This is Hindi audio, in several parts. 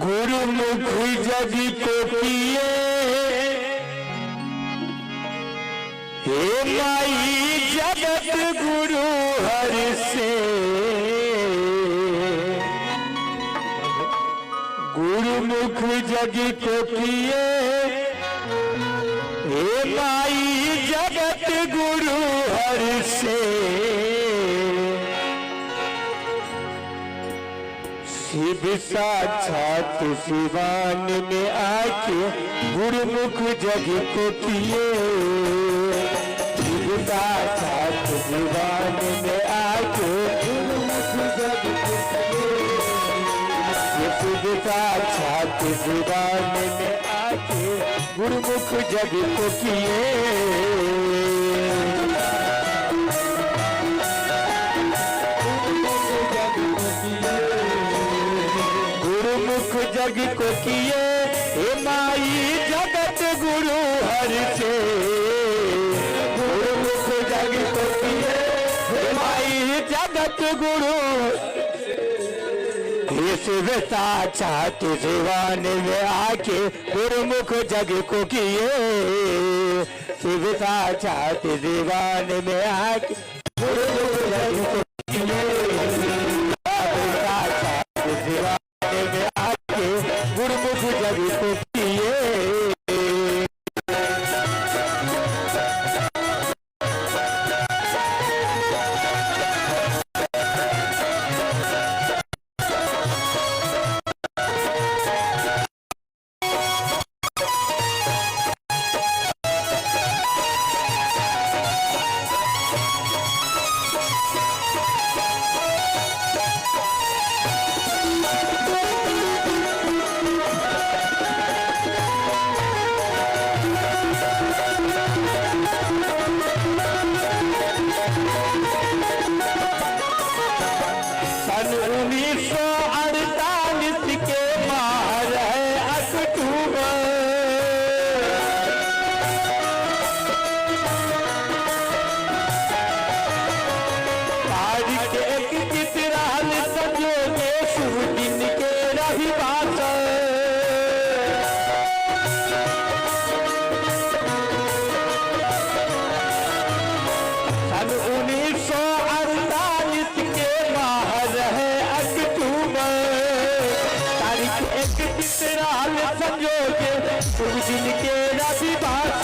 गुरुमुख जग को किए हे माई जगत गुरु हर से गुरुमुख जग को किए हे माई जगत गुरु हर से शिव साक्षात शिवान में आके गुरुमुख जग को किए शिव साक्षात शिवान में आके गुरुमुख जग को किए शिव साक्षात शिवान में आके गुरुमुख जग को किए जग को किए हे माई जगत गुरु हर से गुरुमुख जग को किए हे माई जगत गुरु हे शिव साक्षात शिवान में आके गुरुमुख जग को किए शिव साक्षात शिवान में आके गुरुमुख जग को किए गुरुमुख जग को किए जिनके रविवास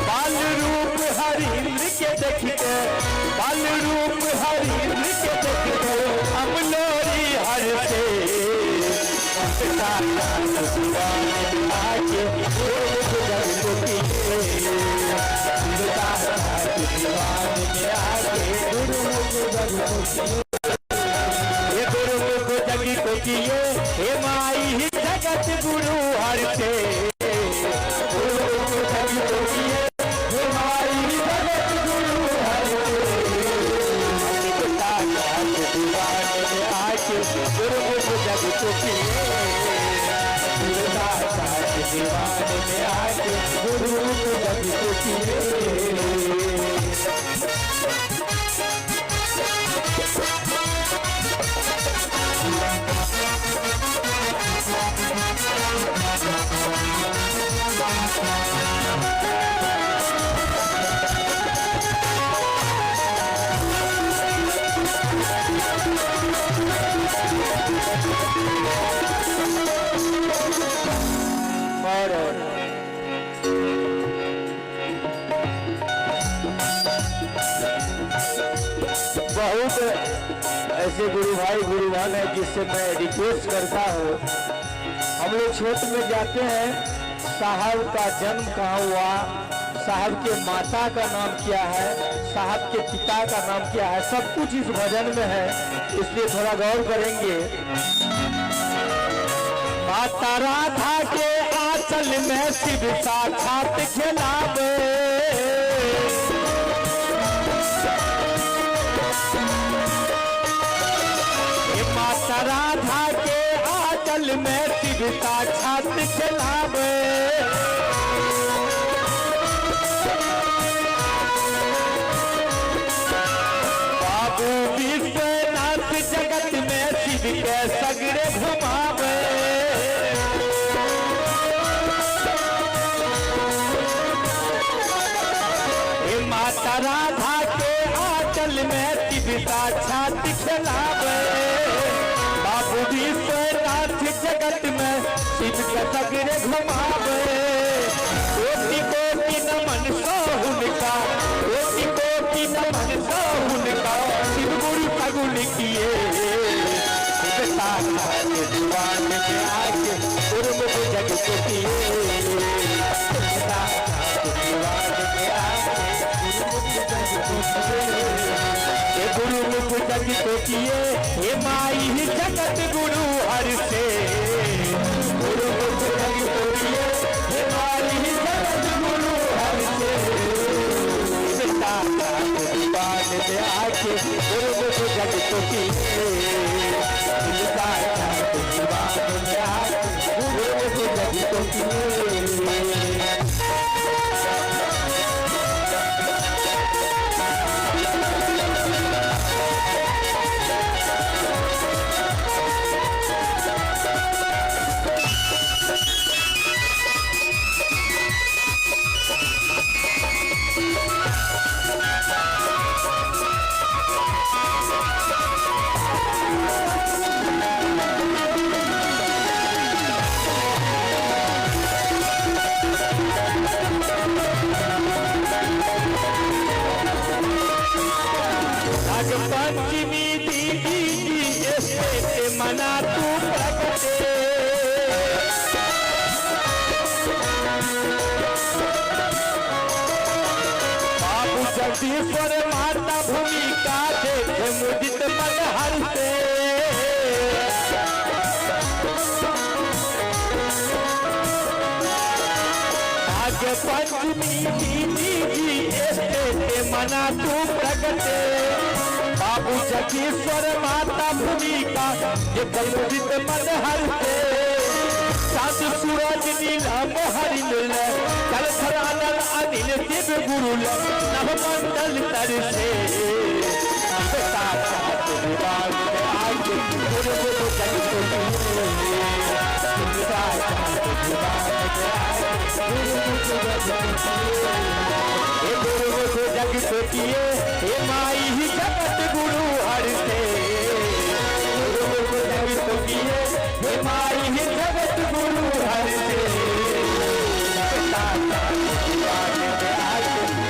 बाल रूप हरिंद्र के देखते बाल रूप हरिंद्र के देखते अमलोरी हर से आके गुरुमुख जग को किए गुरुमुख जग को किए हे माई जगत गुरु हर से गुरुमुख जग को किए हे माई जगत गुरु हर से गुरुमुख जग को किए दीवान में आके गुरुमुख जग को किए बहुत ऐसे गुरु भाई गुरुवान है जिससे मैं रिक्वेस्ट करता हूँ। हम लोग क्षेत्र में जाते हैं, साहब का जन्म कहाँ हुआ, साहब के माता का नाम क्या है, साहब के पिता का नाम क्या है, सब कुछ इस भजन में है, इसलिए थोड़ा गौर करेंगे। माता राधा के आंचल में शिव साक्षात खिलावे माता राधा के आंचल में शिव साक्षात खिलावे बाबू विश्वनाथ जगत में शिव के सगरे घुमावे खिलावे बाबू विश्वनाथ जगत में शिव के सगरे घुमावे कोटि कोटि नमन सो उनका कोटि कोटि नमन सो उनका शिव गुरु फगुन किए दीवान में आके गुरुमुख जग को किए गुरुमुख जग को किए हे माई जगत गुरु हर से गुरुमुख जग को किए हे माई जगत गुरु हर से दीवान में आके गुरुमुख जग को किए पंचमी दीदी जी मना तू प्रगटे बाबू जगदीश्वर माता भूमिका देखे मुदित मन हर से आगे पंचमी दीदी जी मना तू प्रगटे बाबू जगदीश्वर माता भूमिका ये कलुषित मन हर से सात सूरज नीलम हरिल कल खरानल अनिल शिव गुरु नव मंडल तर से गुरुमुख जग को किए हे माई ही जगत गुरु हर से गुरुमुख जग को किए हे माई ही जगत गुरु हर से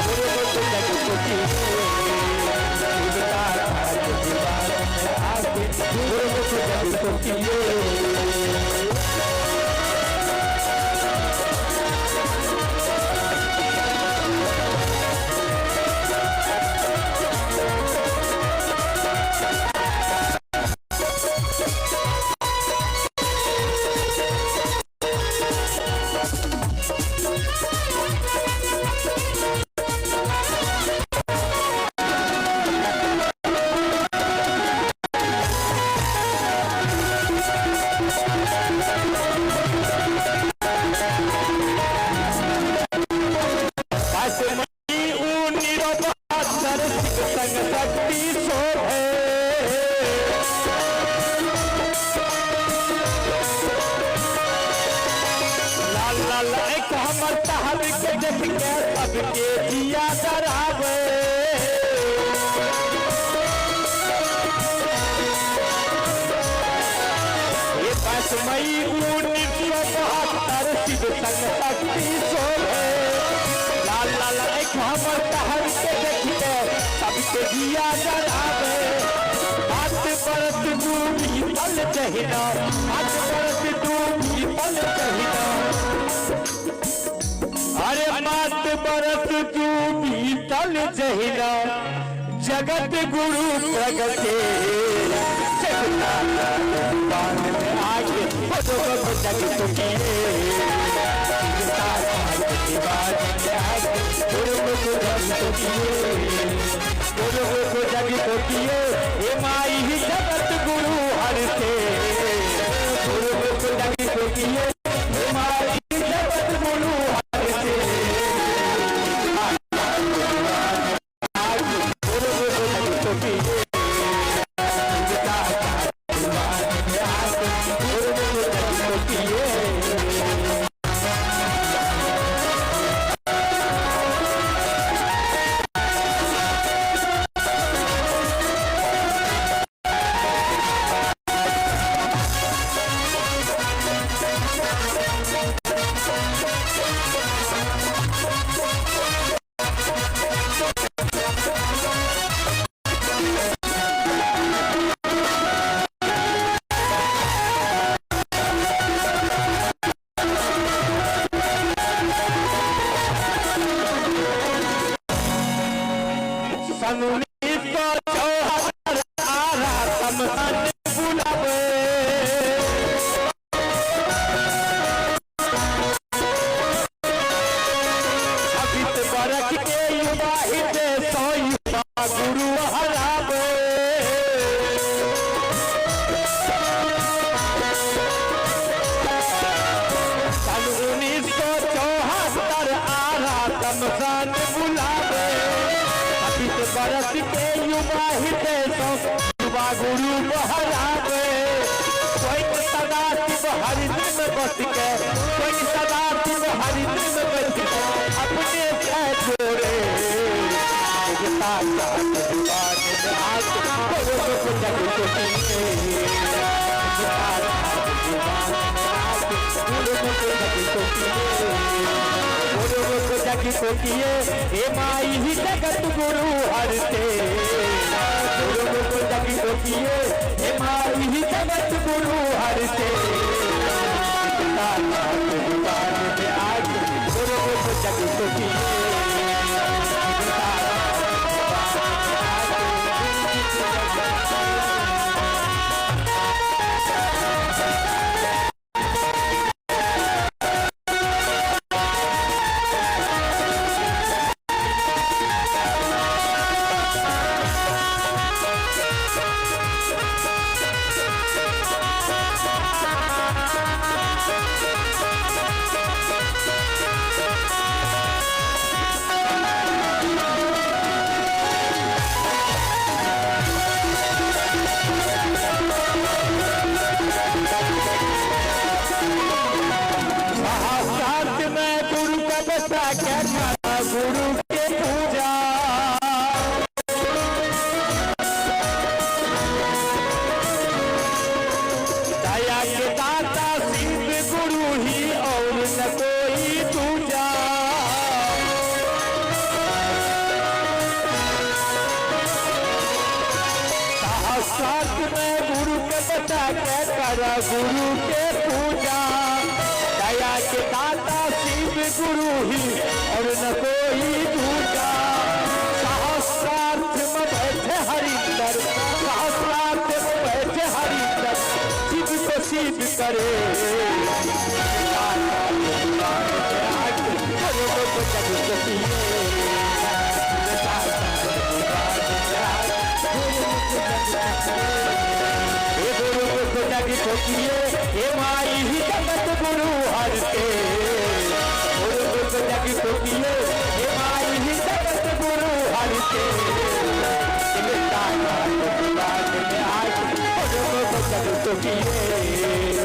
गुरुमुख जग को किए गुरुमुख जग को किए सबके जिया डरावे ये 5 मई 1972 शिव संग शक्ति सोहे लाल लाल एक हमर तहर के देखते सबके जिया डरावे हाथ परत डूबी पल चहिना हाथ परत डूबी पल चहिना अरे मात बरस तू बीतल जहिना जगत गुरु प्रगटे आगे जगत की गुरु जगत किए हे माई ही जगत गुरु हर से गुरु जगत किए हे माई जगत गुरु बुलावे अभी तो बरख के युवा हिते सो युवा गुरु हरावे सन 1974 आरा तमसान बुलावे अभी तो बरख के युवा हिते सो युवा गुरु हरावे कोई सदा शिव हरिद्र में बस के कोई सदा शिव हरिद्र में बस के अपने से जोड़े जगी को किए हे माई ही जगत गुरु हरते गुरु को जगी को किए हे माई ही जगत गुरु हरते आज गुरु को जगी को किए गुरु के पूजा दया के दाता शिव गुरु ही और न कोई दूजा साथ में गुरु के बचा के कर गुरु के पूजा दया के दाता शिव गुरु ही और न कोई दूजा सहस्रार्थ में बैठे हरिंदर सहस्रार्थ में बैठे हरिंदर शिव को शिव करे गुरु को जगी को किए हे माई ही जगत गुरु हरते गुरु को जगी को किए हे माई ही जगत गुरु हरते आज गुरु को जगी को किए